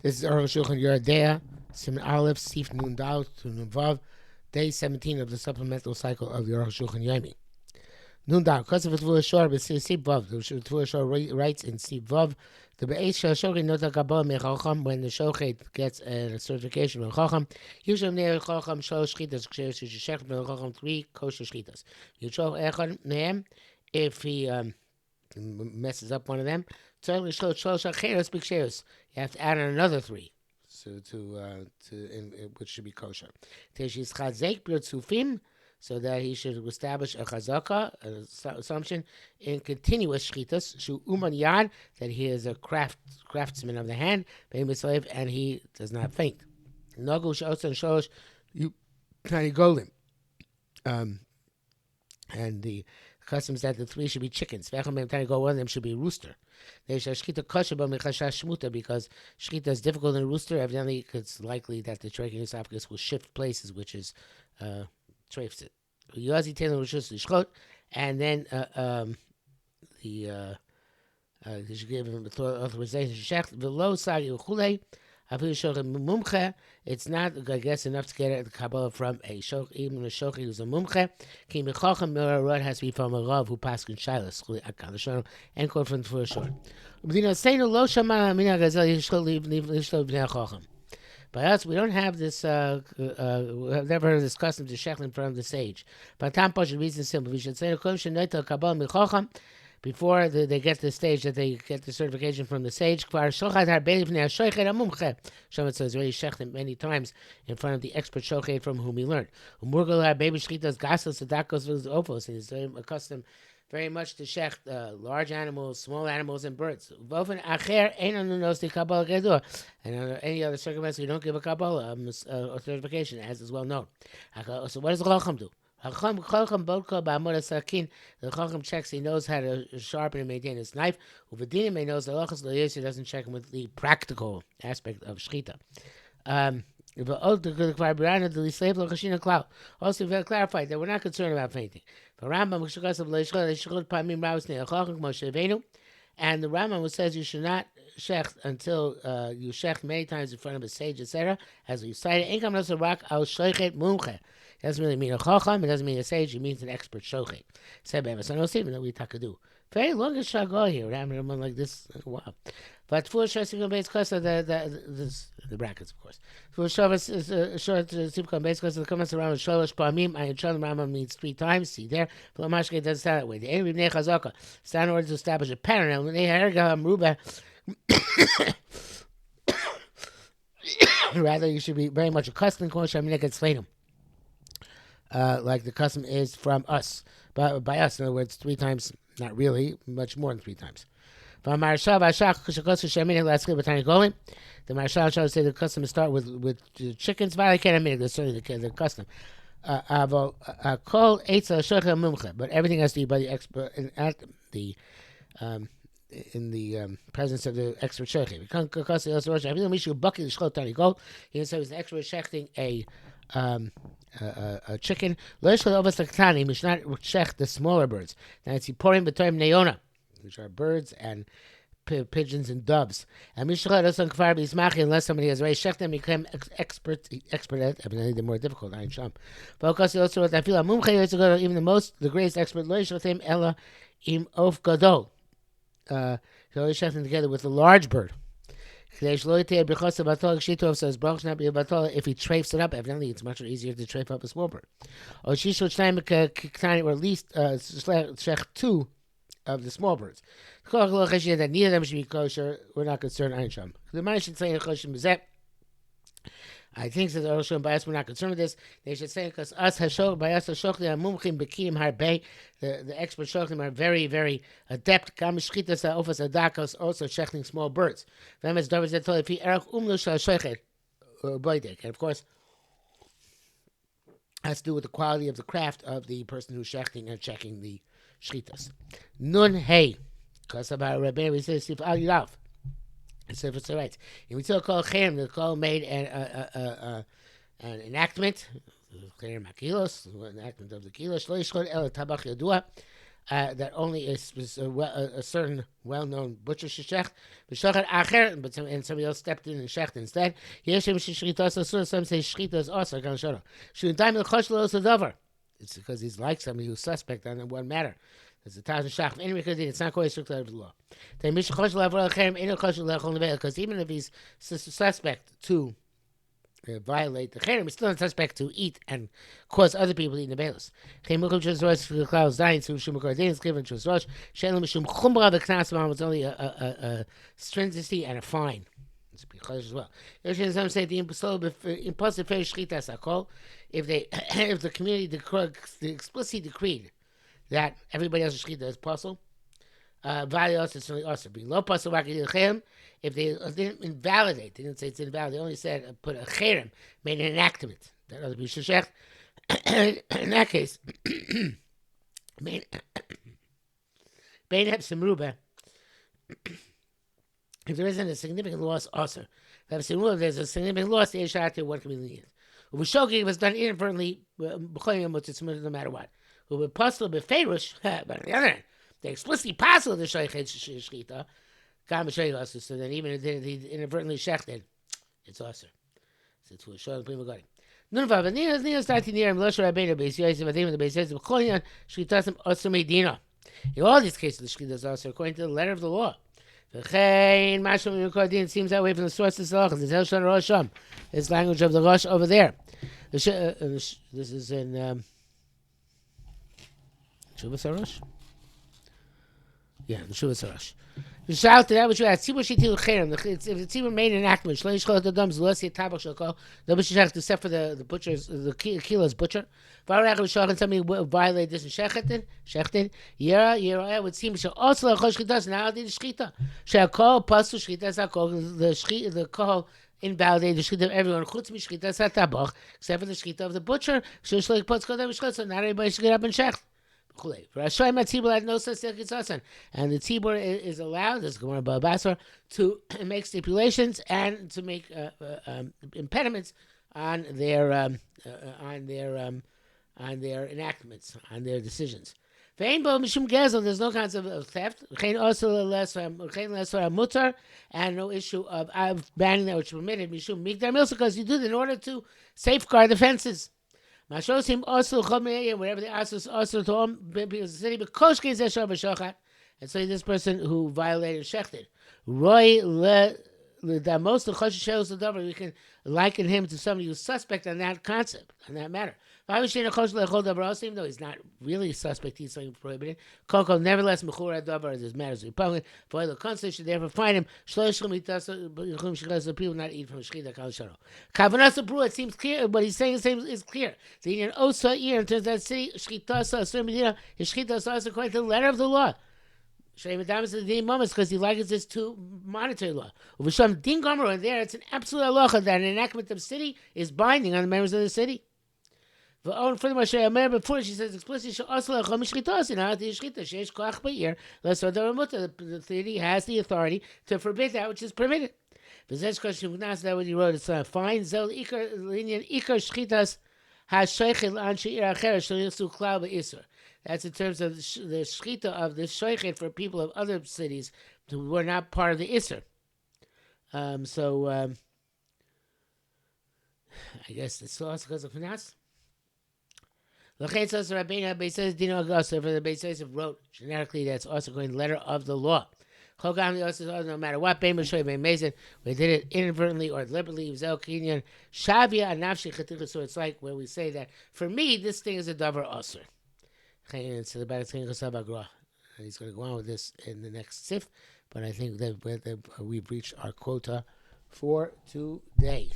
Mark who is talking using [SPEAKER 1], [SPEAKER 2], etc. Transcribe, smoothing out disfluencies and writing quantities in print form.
[SPEAKER 1] This is Arukh HaShulchan Yeridea, Siman Aleph, Sif Nun Dal to Nun Vav, day 17 of the supplemental cycle of the Arukh HaShulchan Yomi. Nun Dal, because of the Tvua Shor, but Sif Vav, the Tvua Shor writes in Sif Vav, the Be'ez Shochet Nota Kabbalah Mechacham, when the Shochet gets a certification from Chacham, usually Ne'er Chacham Shol Shchitas, Ksher Shishech, Ben Chacham 3 kosher Shchitas. You show Echad Nehem, if he messes up one of them, you have to add on another 3, so which should be kosher. So that he should establish a chazaka, an assumption in continuous shchitas, shu uman yad, that he is a craftsman of the hand, and he does not faint. Nagu she'otzan sholosh you tiny golem, and the custom is that the 3 should be chickens. One of them should be a rooster. Because shchita is difficult in a rooster. Evidently, it's likely that the tracheal esophagus will shift places, which is trafes it. And then he should give him authorization. It's not, I guess, enough to get the Kabbalah from a shok, even a shochi who's a mumche. Kim Chacham Merarot has to be from a rav who passed in shilas. And quote from the first short. By us, we don't have this. We have never heard of this custom to shechlim from the sage. But Tam Posh, the reason is simple. We should say before they get to the stage that they get the certification from the sage. Showman says already shechted many times in front of the expert shochet from whom he learned. He's accustomed very much to shecht large animals, small animals, and birds. And under any other circumstance, we don't give a Kabbalah certification, as is well known. So what does the Chacham do? The Chacham checks he knows how to sharpen and maintain his knife. Uvedinim he knows the Lachas Lo doesn't check him with the practical aspect of Shechita. Also, we clarified that we're not concerned about fainting. And the Rambam who says you should not shecht until you shecht many times in front of a sage, etc. As we cited, it doesn't really mean a chacham, it doesn't mean a sage, it means an expert shochet. So no statement that we do. Very long as shagah here, I'm like this. Wow. But for short base because of the brackets, of course. For short base because of the comments around sholosh pamim, I the Rambam means 3 times. See there, but Mashke doesn't stand that way. The Erim Bnei Chazaka stand in order to establish a pattern. And when they rather, you should be very much accustomed to Shlaim, like the custom is from us, but by us, in other words, 3 times. Not really, much more than 3 times. The Marshal shall say the custom is start with chickens. But I can't admit that's certainly the custom. But everything has to be by the expert at the in the presence of the expert shechting. He said he's an expert shechting a chicken. He should not shecht the smaller birds. Now it's pouring between neona, which are birds and pigeons and doves. And unless somebody has already shecht them, become expert at evidently the more difficult. But because also I feel even the greatest expert ella im of gadol. So only shecht them together with a large bird. If he trafes it up, evidently it's much easier to trafe up a small bird. Or at least shecht 2 of the small birds. That neither of them should be kosher. We're not concerned. The man should say I think that also by us we're not concerned with this. They should say because us by us mumchim bekim harbe, the expert shochem are very, very adept. Kam shchitas ofas adakos, also shechting small birds. Them as David said, if he erach shal shechet boydek, and of course has to do with the quality of the craft of the person who's shechting and checking the shchitas. Nun hey, because about Rabbi we say sif al yulav. So if it's all right, and we still call Cherem, the call made an enactment, Cherem Hakilos, enactment of the Kilos, Lo Yishchot El Tabach Yadua, that only a certain well-known butcher shechach, b'shachar acher, and somebody else stepped in and shecht instead. Yeshem shechritas asur. Some say shechita asur. Kan shara. Shuntaim lechosh lo osadavar. It's because he's like somebody who's suspect on one matter. It's 1,000 shach. Anyway, because it's not quite strict of the law. Because even if he's suspect to violate the cherem, he's still not suspect to eat and cause other people to eat in the balis. It's only a stringency and a fine. It's because as well. Some say the impulsive shchitas akol. If the community explicitly decreed that everybody else's shchita is possible, value also is certainly also being low possible. If they didn't invalidate, they didn't say it's invalid. They only said put a cherem, made an enactment that other people should shecht. In that case, bein hepsim if there isn't a significant loss, also if there's a significant loss, the Eshat one can be lenient. Ubishogi was done inadvertently, no matter what. Ubipostle befeirush, but on the other hand, they explicitly passed the shaychet shchita. So then even if they inadvertently shechted, it's also. So it's for sure. In all these cases, the shchita is also according to the letter of the law. It seems that way from the sources of the HaShulchan Rosham. It's language of the Rosh over there. This is in Shuvas HaRosh? Yeah, the Shuvas HaRosh. The shout to that which you asked. If the tzibur made an enactment, except for the butcher's, the kilo's butcher. Somebody violated this and shechted. Yera would seem to also shchitas now the shchita. Shekol pasul shchitas akol the kohol invalidated the shchita of everyone. Chutz mishchitas hatabach except for the shchita of the butcher. Shishlik puts kodem shchita. So not everybody should get up and shecht. And the tzibur is allowed, this Gemara Basar, to make stipulations and to make impediments on their enactments, on their decisions. There's no concept of theft, and no issue of banning that which is permitted, because you do it in order to safeguard the fences. Mashosim also wherever the asos also to him because the city because and so this person who violated shechted. Roy the most of shows the we can liken him to somebody who's suspect on that concept, on that matter. Even though he's not really suspect, he's something prohibited. Koko, nevertheless, Mechura Dabar is matters repugnant. For the concept should therefore find him. People not eat from Shchita Kal Sharo. Kavanasa Brew, it seems clear, what he's saying is clear. The Indian Osa ear in terms of that city, Shchita Medina, his Shchita is according to the letter of the law. Because he likens this to monetary law. Over some Din Gomer there, it's an absolute halacha that an enactment of the city is binding on the members of the city. Furthermore, before she says explicitly, the city has the authority to forbid that which is permitted. That's what he wrote. It's fine. That's in terms of the shchita of the shoichet for people of other cities who were not part of the Isser. I guess it's also because of Finas. L'chein says Rabbeinu Beisayis Dino Augusta for the Beisayis wrote generically that's also going to the letter of the law. No matter what, we did it inadvertently or deliberately. So it's like where we say that for me this thing is a davar aser. He's going to go on with this in the next sif, but I think that we've reached our quota for today.